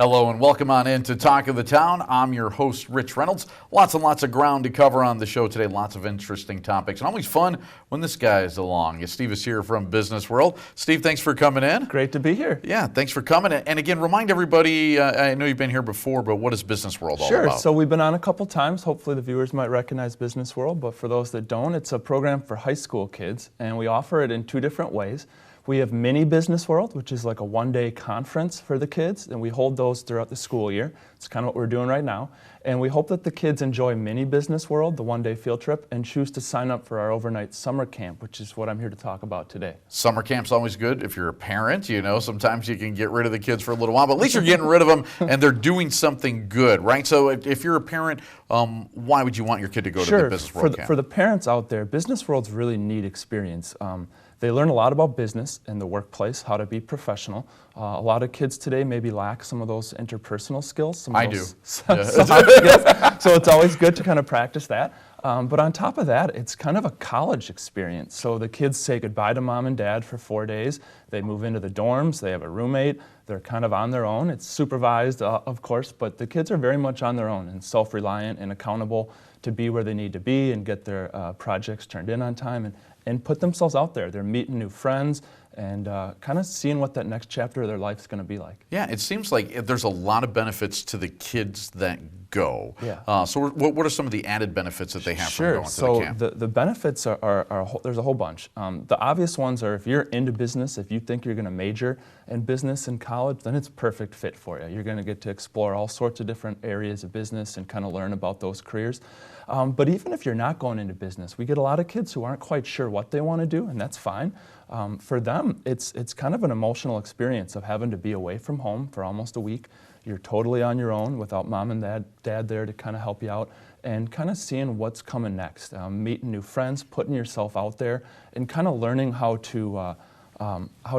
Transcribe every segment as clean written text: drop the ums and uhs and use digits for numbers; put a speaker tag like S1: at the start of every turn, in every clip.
S1: Hello and welcome on in to Talk of the Town. I'm your host, Rich Reynolds. Lots and lots of ground to cover on the show today. Lots of interesting topics and always fun when this guy is along. Steve is here from Business World. Steve, thanks for coming in.
S2: Great to be here.
S1: Yeah, thanks for coming. And again, remind everybody, I know you've been here before, but what is Business World all about?
S2: Sure. So we've been on a couple times. Hopefully the viewers might recognize Business World, but for those that don't, it's a program for high school kids, and we offer it in two different ways. We have Mini Business World, which is like a one-day conference for the kids, and we hold those throughout the school year. It's kind of what we're doing right now. And we hope that the kids enjoy Mini Business World, the one-day field trip, and choose to sign up for our overnight summer camp, which is what I'm here to talk about today.
S1: Summer camp's always good if you're a parent. You know, sometimes you can get rid of the kids for a little while, but at least you're getting rid of them and they're doing something good, right? So if you're a parent, why would you want your kid to go to the Business World camp?
S2: For the parents out there, Business World's a really neat experience. They learn a lot about business in the workplace, how to be professional. A lot of kids today maybe lack some of those interpersonal skills.
S1: I do.
S2: Soft skills. So it's always good to kind of practice that. But on top of that, it's kind of a college experience. So the kids say goodbye to mom and dad for 4 days. They move into the dorms. They have a roommate. They're kind of on their own. It's supervised, of course, but the kids are very much on their own and self-reliant and accountable to be where they need to be and get their projects turned in on time and put themselves out there. They're meeting new friends and kind of seeing what that next chapter of their life is going to be like.
S1: Yeah, it seems like there's a lot of benefits to the kids that go.
S2: Yeah.
S1: So what are some of the added benefits that they have from going to the camp?
S2: So the benefits there's a whole bunch. The obvious ones are if you're into business, if you think you're going to major in business in college, then it's a perfect fit for you. You're going to get to explore all sorts of different areas of business and kind of learn about those careers. But even if you're not going into business, we get a lot of kids who aren't quite sure what they want to do, and that's fine. For them, it's kind of an emotional experience of having to be away from home for almost a week. You're totally on your own without mom and dad there to kind of help you out and kind of seeing what's coming next, meeting new friends, putting yourself out there, and kind of learning how to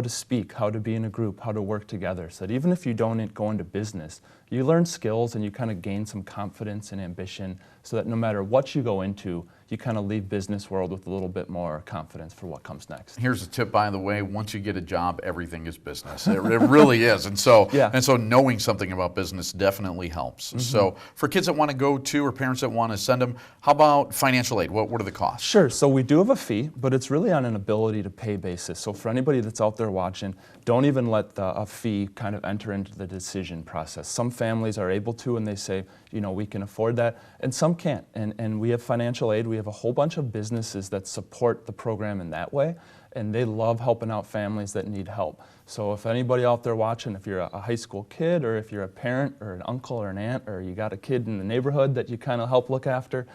S2: speak, how to be in a group, how to work together, so that even if you don't go into business, you learn skills and you kind of gain some confidence and ambition so that no matter what you go into, you kind of leave Business World with a little bit more confidence for what comes next.
S1: Here's a tip, by the way, once you get a job, everything is business. It really is. And so, knowing something about business definitely helps. Mm-hmm. So for kids that want to go to or parents that want to send them, how about financial aid? What are the costs?
S2: Sure. So we do have a fee, but it's really on an ability to pay basis. So for anybody that's out there watching, don't even let a fee kind of enter into the decision process. Some families are able to, and they say, you know, we can afford that, and some can't. And we have financial aid. We have a whole bunch of businesses that support the program in that way, and they love helping out families that need help. So if anybody out there watching, if you're a high school kid, or if you're a parent or an uncle or an aunt, or you got a kid in the neighborhood that you kind of help look after,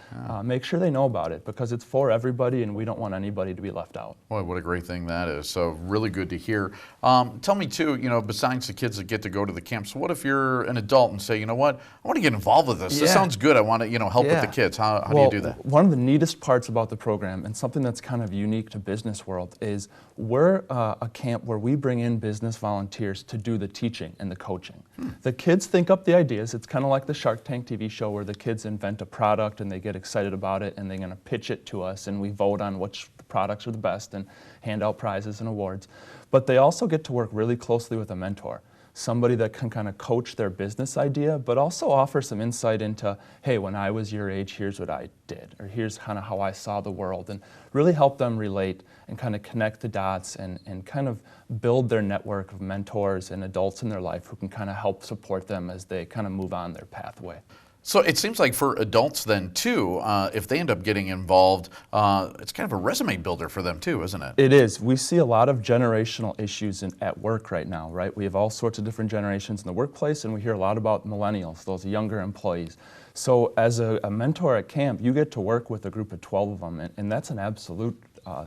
S2: make sure they know about it, because it's for everybody and we don't want anybody to be left out.
S1: Boy, what a great thing that is. So really good to hear. Tell me too, you know, besides the kids that get to go to the camps, what if you're an adult and say, you know what, I want to get involved with this.
S2: Yeah.
S1: This sounds good. I want to, help with the kids. How do you do that?
S2: One of the neatest parts about the program, and something that's kind of unique to Business World, is we're a camp where we bring in business volunteers to do the teaching and the coaching. The kids think up the ideas. It's kind of like the Shark Tank TV show where the kids invent a product and they get excited about it and they're going to pitch it to us and we vote on which products are the best and hand out prizes and awards. But they also get to work really closely with a mentor. Somebody that can kind of coach their business idea, but also offer some insight into, hey, when I was your age, here's what I did, or here's kind of how I saw the world, and really help them relate and kind of connect the dots and kind of build their network of mentors and adults in their life who can kind of help support them as they kind of move on their pathway.
S1: So it seems like for adults then too, if they end up getting involved, it's kind of a resume builder for them too, isn't it?
S2: It is. We see a lot of generational issues at work right now, right? We have all sorts of different generations in the workplace, and we hear a lot about millennials, those younger employees. So as a mentor at camp, you get to work with a group of 12 of them, and that's an absolute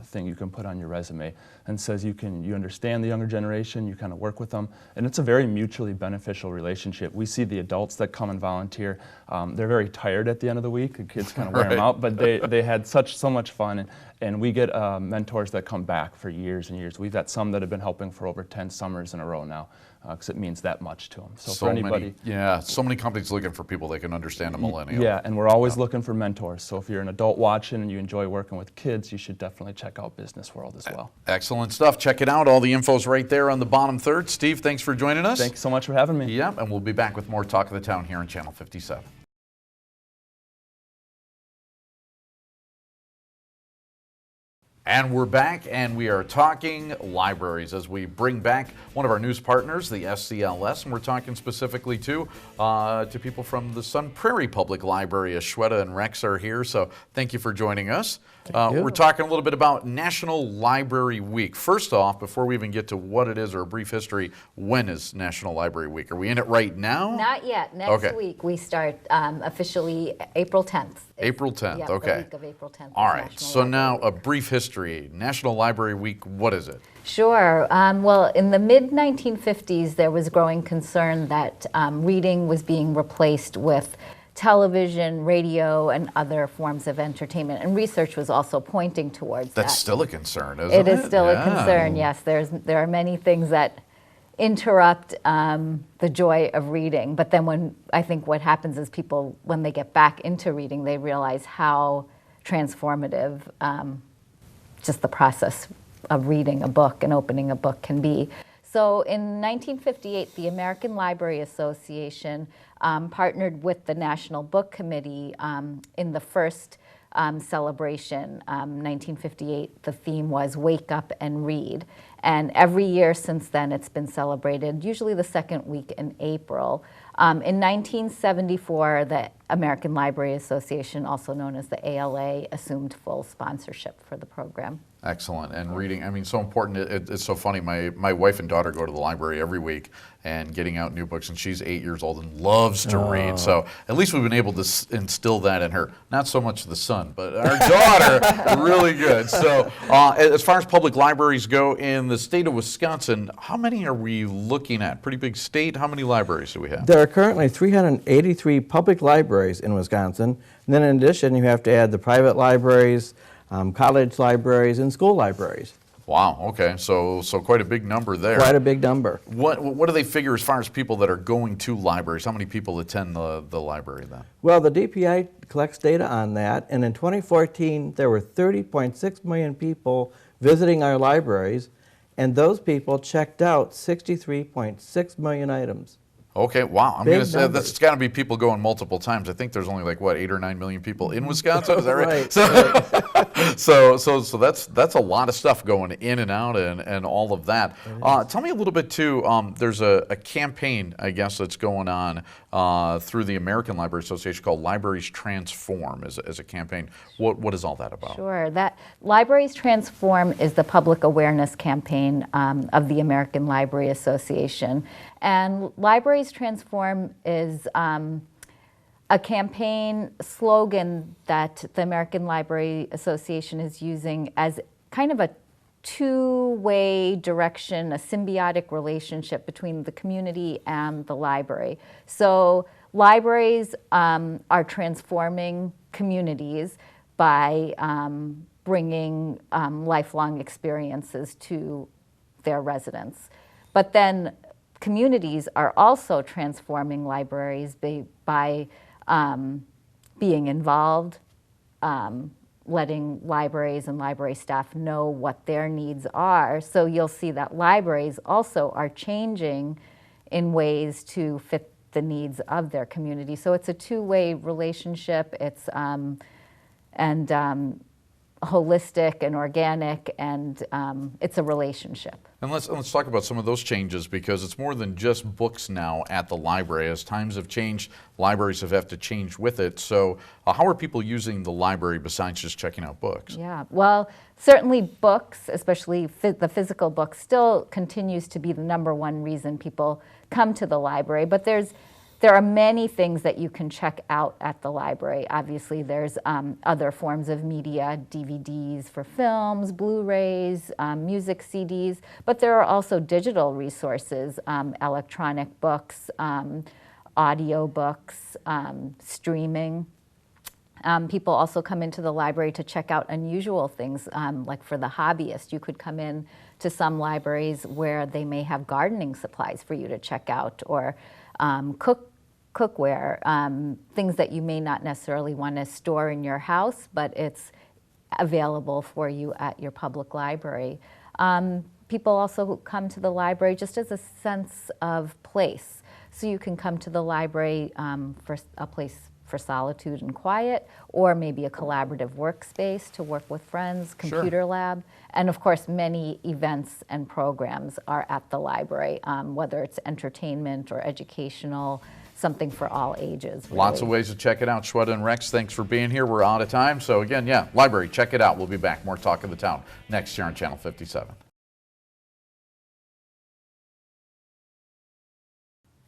S2: thing you can put on your resume, and says you understand the younger generation, you kind of work with them, and it's a very mutually beneficial relationship. We see the adults that come and volunteer, they're very tired at the end of the week. The kids kind of wear them out, but they had so much fun, and we get mentors that come back for years and years. We've got some that have been helping for over 10 summers in a row now, because it means that much to them. So for anybody,
S1: so many companies looking for people that can understand a millennial.
S2: Yeah, and we're always looking for mentors. So if you're an adult watching and you enjoy working with kids, you should definitely check out Business World as well.
S1: Excellent. Excellent stuff. Check it out. All the info's right there on the bottom third. Steve, thanks for joining us.
S2: Thanks so much for having me.
S1: Yep, and we'll be back with more Talk of the Town here on Channel 57. And we're back, and we are talking libraries as we bring back one of our news partners, the SCLS, and we're talking specifically to people from the Sun Prairie Public Library. Shweta and Rex are here, so thank you for joining us. We're talking a little bit about National Library Week. First off, before we even get to what it is or a brief history, when is National Library Week? Are we in it right now?
S3: Not yet. Next week we start officially April 10th.
S1: April 10th,
S3: yeah,
S1: okay.
S3: The week of April 10th.
S1: All right, so now a brief history. National Library Week, what is it?
S3: Sure. Well, in the mid-1950s, there was growing concern that reading was being replaced with television, radio, and other forms of entertainment. And research was also pointing towards that.
S1: That's still a concern, isn't it?
S3: It is still a concern, yes. There are many things that interrupt the joy of reading. But then I think what happens is people, when they get back into reading, they realize how transformative just the process of reading a book and opening a book can be. So in 1958, the American Library Association partnered with the National Book Committee in the first celebration. 1958, the theme was Wake Up and Read. And every year since then, it's been celebrated, usually the second week in April. In 1974, the American Library Association, also known as the ALA, assumed full sponsorship for the program.
S1: Excellent. And reading, I mean, so important. It's so funny. My wife and daughter go to the library every week and getting out new books, and she's 8 years old and loves to read. So at least we've been able to instill that in her. Not so much the son, but our daughter, really good. So as far as public libraries go in the state of Wisconsin, how many are we looking at? Pretty big state. How many libraries do we have?
S4: There are currently 383 public libraries in Wisconsin. And then in addition, you have to add the private libraries, college libraries, and school libraries.
S1: Wow, okay, so quite a big number there.
S4: Quite a big number.
S1: What do they figure as far as people that are going to libraries? How many people attend the library then?
S4: Well, the DPI collects data on that, and in 2014, there were 30.6 million people visiting our libraries, and those people checked out 63.6 million items.
S1: Okay, wow. I'm going to say
S4: numbers.
S1: that's got to be people going multiple times. I think there's only like, what, 8 or 9 million people in Wisconsin? Is that right?
S4: Right.
S1: So that's a lot of stuff going in and out and all of that. Tell me a little bit too, there's a campaign, I guess, that's going on through the American Library Association called Libraries Transform as a campaign. What is all that about?
S3: Sure. That Libraries Transform is the public awareness campaign of the American Library Association. And Libraries Transform is a campaign slogan that the American Library Association is using as kind of a two-way direction, a symbiotic relationship between the community and the library. So libraries are transforming communities by bringing lifelong experiences to their residents. But then communities are also transforming libraries by being involved, letting libraries and library staff know what their needs are. So you'll see that libraries also are changing in ways to fit the needs of their community. So it's a two-way relationship. It's holistic and organic, and it's a relationship.
S1: And let's talk about some of those changes, because it's more than just books now at the library. As times have changed, libraries have to change with it. So how are people using the library besides just checking out books?
S3: Yeah, well, certainly books, especially the physical book, still continues to be the #1 reason people come to the library. But there are many things that you can check out at the library. Obviously, there's other forms of media, DVDs for films, Blu-rays, music CDs, but there are also digital resources, electronic books, audio books, streaming. People also come into the library to check out unusual things, like for the hobbyist. You could come in to some libraries where they may have gardening supplies for you to check out, or cookware, things that you may not necessarily want to store in your house, but it's available for you at your public library. People also come to the library just as a sense of place. So you can come to the library for a place for solitude and quiet, or maybe a collaborative workspace to work with friends, computer lab. And of course, many events and programs are at the library, whether it's entertainment or educational, something for all ages. Really.
S1: Lots of ways to check it out. Shweta and Rex, thanks for being here. We're out of time. So again, yeah, library, check it out. We'll be back. More Talk of the Town next year on Channel 57.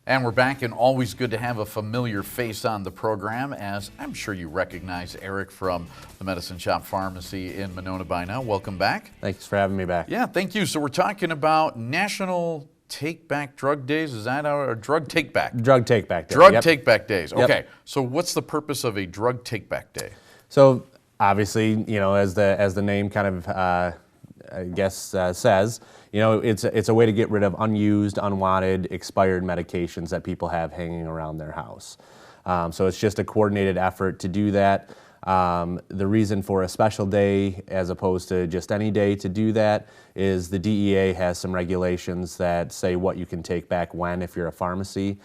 S1: And we're back, and always good to have a familiar face on the program, as I'm sure you recognize Eric from the Medicine Shop Pharmacy in Monona by now. Welcome back.
S5: Thanks for having me back.
S1: Yeah, thank you. So we're talking about National Take Back Drug Days. Is that our Drug Take Back?
S5: Drug Take Back Day.
S1: Drug Take Back Days.
S5: Yep.
S1: Okay. So what's the purpose of a Drug Take Back Day?
S5: So obviously, you know, as the name kind of I guess says, you know, it's a way to get rid of unused, unwanted, expired medications that people have hanging around their house. So it's just a coordinated effort to do that. The reason for a special day as opposed to just any day to do that is the DEA has some regulations that say what you can take back when if you're a pharmacy,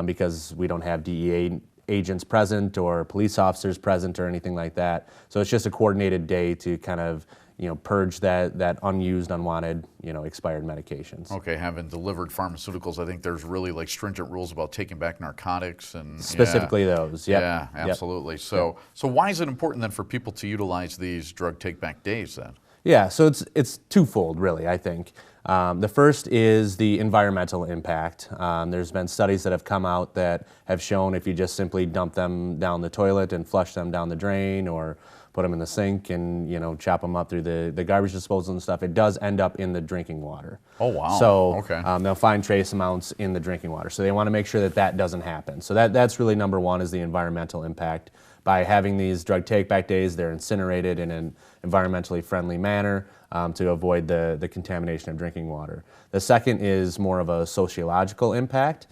S5: because we don't have DEA agents present or police officers present or anything like that. So it's just a coordinated day to kind of, you know, purge that unused, unwanted, you know, expired medications.
S1: Okay, having delivered pharmaceuticals, I think there's really like stringent rules about taking back narcotics and
S5: Specifically those, yep.
S1: Yeah, absolutely. So why is it important then for people to utilize these drug take back days then?
S5: Yeah, so it's twofold really, I think. The first is the environmental impact. There's been studies that have come out that have shown if you just simply dump them down the toilet and flush them down the drain, or put them in the sink and, you know, chop them up through the garbage disposal and stuff, it does end up in the drinking water.
S1: Oh, wow.
S5: So
S1: okay.
S5: They'll find trace amounts in the drinking water. So they want to make sure that that doesn't happen. So that's really number one, is the environmental impact. By having these drug take-back days, they're incinerated in an environmentally friendly manner to avoid the contamination of drinking water. The second is more of a sociological impact,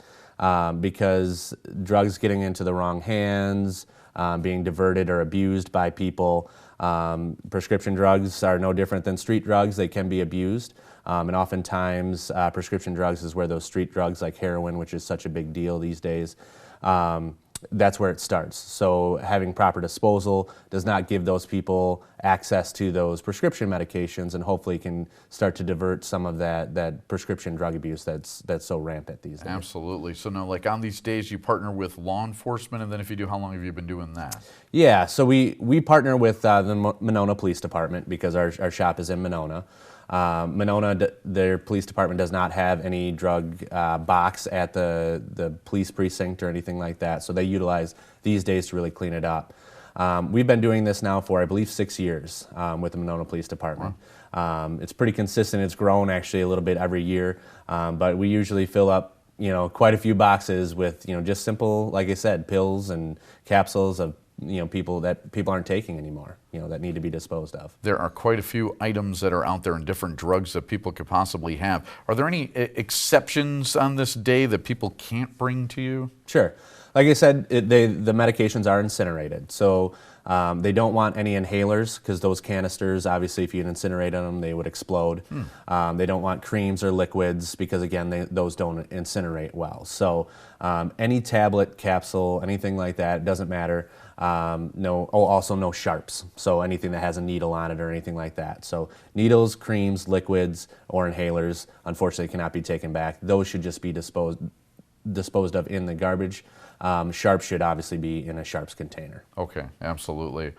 S5: because drugs getting into the wrong hands, being diverted or abused by people. Prescription drugs are no different than street drugs. They can be abused. And oftentimes prescription drugs is where those street drugs like heroin, which is such a big deal these days, that's where it starts. So having proper disposal does not give those people access to those prescription medications, and hopefully can start to divert some of that prescription drug abuse that's so rampant these days.
S1: Absolutely. So now, like on these days, you partner with law enforcement, and then if you do, how long have you been doing that?
S5: Yeah, so we partner with the Monona Police Department because our shop is in Monona. Monona, their police department does not have any drug box at the police precinct or anything like that, so they utilize these days to really clean it up. We've been doing this now for, I believe, 6 years with the Monona Police Department. Wow. It's pretty consistent. It's grown actually a little bit every year, but we usually fill up, you know, quite a few boxes with, you know, just simple, like I said, pills and capsules of, you know, people aren't taking anymore, you know, that need to be disposed of.
S1: There are quite a few items that are out there in different drugs that people could possibly have. Are there any exceptions on this day that people can't bring to you?
S5: Sure. Like I said, the medications are incinerated, so they don't want any inhalers because those canisters, obviously, if you incinerate them, they would explode. They don't want creams or liquids because, again, those don't incinerate well. So any tablet, capsule, anything like that, it doesn't matter. Also no sharps, so anything that has a needle on it or anything like that. So needles, creams, liquids, or inhalers, unfortunately, cannot be taken back. Those should just be disposed of in the garbage. Sharps should obviously be in a sharps container.
S1: Okay, absolutely.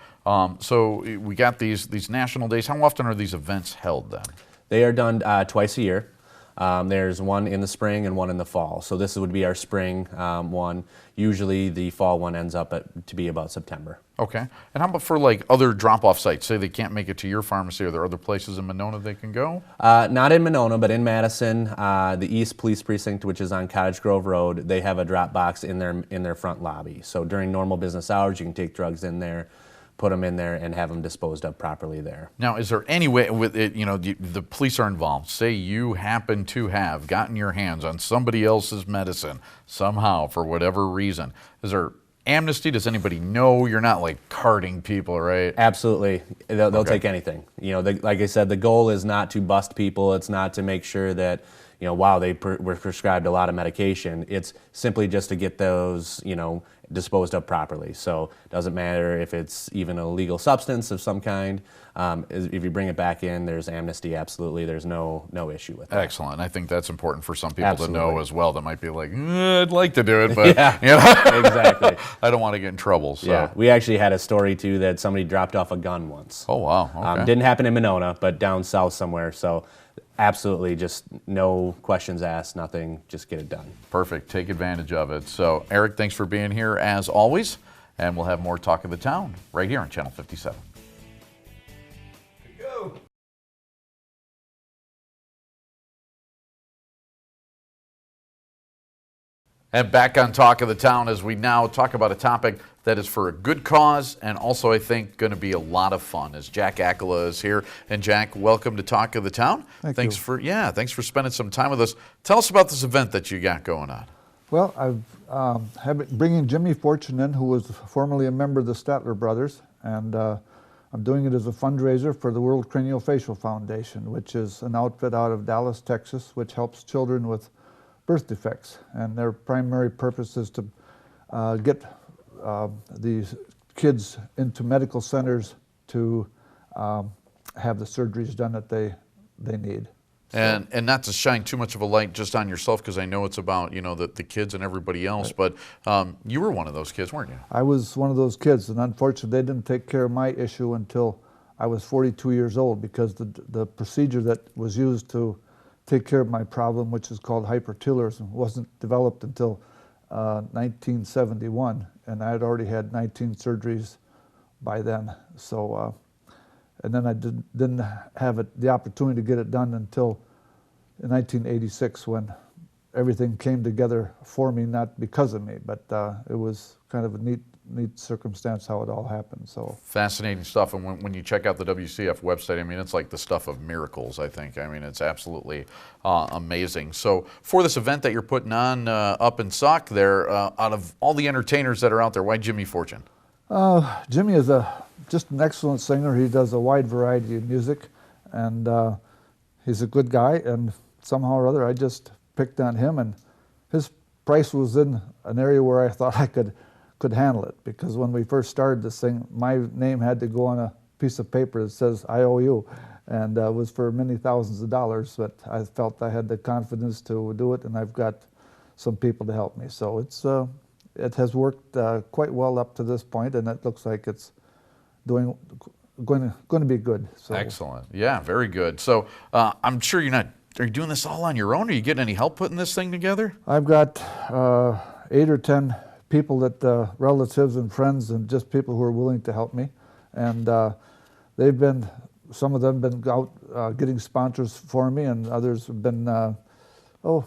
S1: So we got these national days. How often are these events held then?
S5: They are done twice a year. There's one in the spring and one in the fall. So this would be our spring one. Usually the fall one ends up to be about September.
S1: Okay. And how about for like other drop-off sites? Say they can't make it to your pharmacy. Are there other places in Monona they can go?
S5: Not in Monona, but in Madison, the East Police Precinct, which is on Cottage Grove Road, they have a drop box in their front lobby. So during normal business hours, you can take drugs in there, put them in there, and have them disposed of properly there.
S1: Now, is there any way with it, you know, the police are involved. Say you happen to have gotten your hands on somebody else's medicine somehow for whatever reason. Is there amnesty? Does anybody know? You're not like carding people, right?
S5: Absolutely. They'll
S1: Okay.
S5: take anything. Like I said, the goal is not to bust people. It's not to make sure that, wow, they were prescribed a lot of medication. It's simply just to get those, disposed of properly. So it doesn't matter if it's even a legal substance of some kind. If you bring it back in, there's amnesty, absolutely. There's no issue with that.
S1: Excellent. I think that's important for some people
S5: Absolutely.
S1: to know as well that might be like, I'd like to do it, but
S5: Exactly.
S1: I don't want to get in trouble. So.
S5: Yeah, we actually had a story too that somebody dropped off a gun once.
S1: Oh, wow. Okay.
S5: Didn't happen in Monona, but down south somewhere. So absolutely, just no questions asked, nothing, just get it done.
S1: Perfect. Take advantage of it. So, Eric, thanks for being here as always, and we'll have more Talk of the Town right here on Channel 57. And back on Talk of the Town as we now talk about a topic that is for a good cause and also, I think, going to be a lot of fun as Jack Accola is here. And Jack, welcome to Talk of the Town. Thanks for spending some time with us. Tell us about this event that you got going on.
S6: Well, I've bringing Jimmy Fortune in, who was formerly a member of the Statler Brothers, and I'm doing it as a fundraiser for the World Craniofacial Foundation, which is an outfit out of Dallas, Texas, which helps children with birth defects, and their primary purpose is to get these kids into medical centers to have the surgeries done that they need.
S1: And not to shine too much of a light just on yourself, because I know it's about the kids and everybody else, but you were one of those kids, weren't you?
S6: I was one of those kids, and unfortunately they didn't take care of my issue until I was 42 years old, because the procedure that was used to take care of my problem, which is called hypertelorism, wasn't developed until 1971, and I had already had 19 surgeries by then. So, and then I didn't have the opportunity to get it done until in 1986, when everything came together for me, not because of me, but it was kind of a neat circumstance how it all happened. So
S1: fascinating stuff. And when you check out the WCF website, I mean, it's like the stuff of miracles, I think. I mean, it's absolutely amazing. So for this event that you're putting on up in Sauk there, out of all the entertainers that are out there, why Jimmy Fortune?
S6: Jimmy is just an excellent singer. He does a wide variety of music, and he's a good guy, and somehow or other I just picked on him, and his price was in an area where I thought I could handle it, because when we first started this thing, my name had to go on a piece of paper that says I owe you, and it was for many thousands of dollars, but I felt I had the confidence to do it, and I've got some people to help me. So it has worked quite well up to this point, and it looks like it's going to be good. So.
S1: Excellent. Yeah, very good. So I'm sure are you doing this all on your own? Are you getting any help putting this thing together?
S6: I've got 8 or 10 people that relatives and friends and just people who are willing to help me, and some of them been out getting sponsors for me, and others have been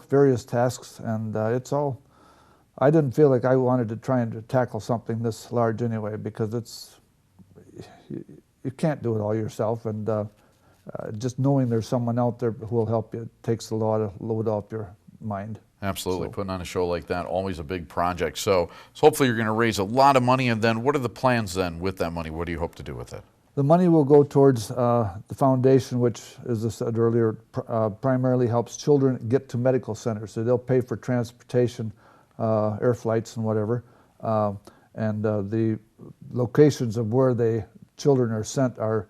S6: various tasks, and I didn't feel like I wanted to try and tackle something this large anyway, because you can't do it all yourself, and just knowing there's someone out there who will help you takes a lot of load off your mind.
S1: Absolutely. So, putting on a show like that, always a big project. So hopefully you're going to raise a lot of money, and then what are the plans then with that money? What do you hope to do with it?
S6: The money will go towards the foundation, which, as I said earlier, primarily helps children get to medical centers. So they'll pay for transportation, air flights and whatever, and the locations of where the children are sent are,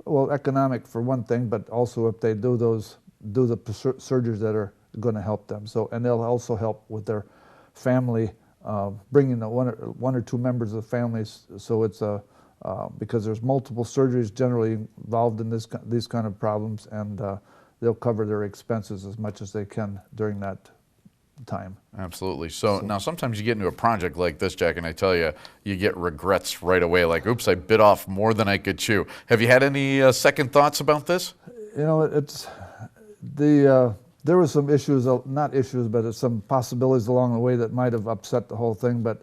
S6: well, economic for one thing, but also if they do the surgeries that are going to help them. So, and they'll also help with their family, bringing the one or two members of the families. So it's because there's multiple surgeries generally involved in these kind of problems, and they'll cover their expenses as much as they can during that time.
S1: Absolutely. So now sometimes you get into a project like this, Jack, and I tell you, you get regrets right away, like, oops, I bit off more than I could chew. Have you had any second thoughts about this?
S6: You know, there was some issues, not issues, but some possibilities along the way that might have upset the whole thing, but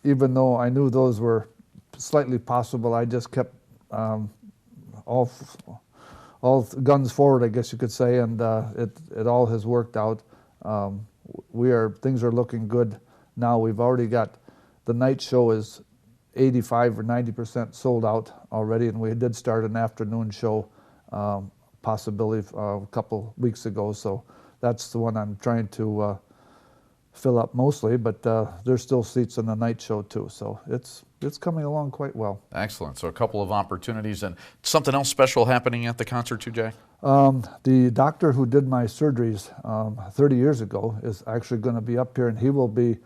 S6: even though I knew those were slightly possible, I just kept all guns forward, I guess you could say, and it all has worked out. Things are looking good now. We've already got the night show is 85 or 90% sold out already, and we did start an afternoon show possibility a couple weeks ago, so that's the one I'm trying to fill up mostly, but there's still seats in the night show too, so it's coming along quite well.
S1: Excellent. So a couple of opportunities, and something else special happening at the concert too, Jay?
S6: The doctor who did my surgeries 30 years ago is actually going to be up here, and he will be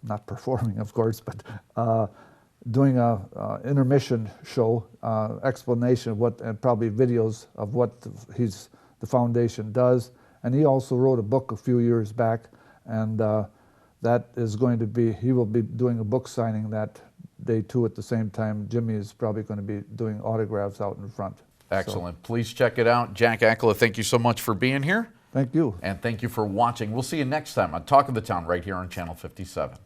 S6: not performing, of course, but doing a intermission show, explanation of what, and probably videos of what the foundation does. And he also wrote a book a few years back, and that is going to be, he will be doing a book signing that day too at the same time. Jimmy is probably going to be doing autographs out in front.
S1: Excellent. So, please check it out. Jack Accola, thank you so much for being here.
S6: Thank you.
S1: And thank you for watching. We'll see you next time on Talk of the Town right here on Channel 57.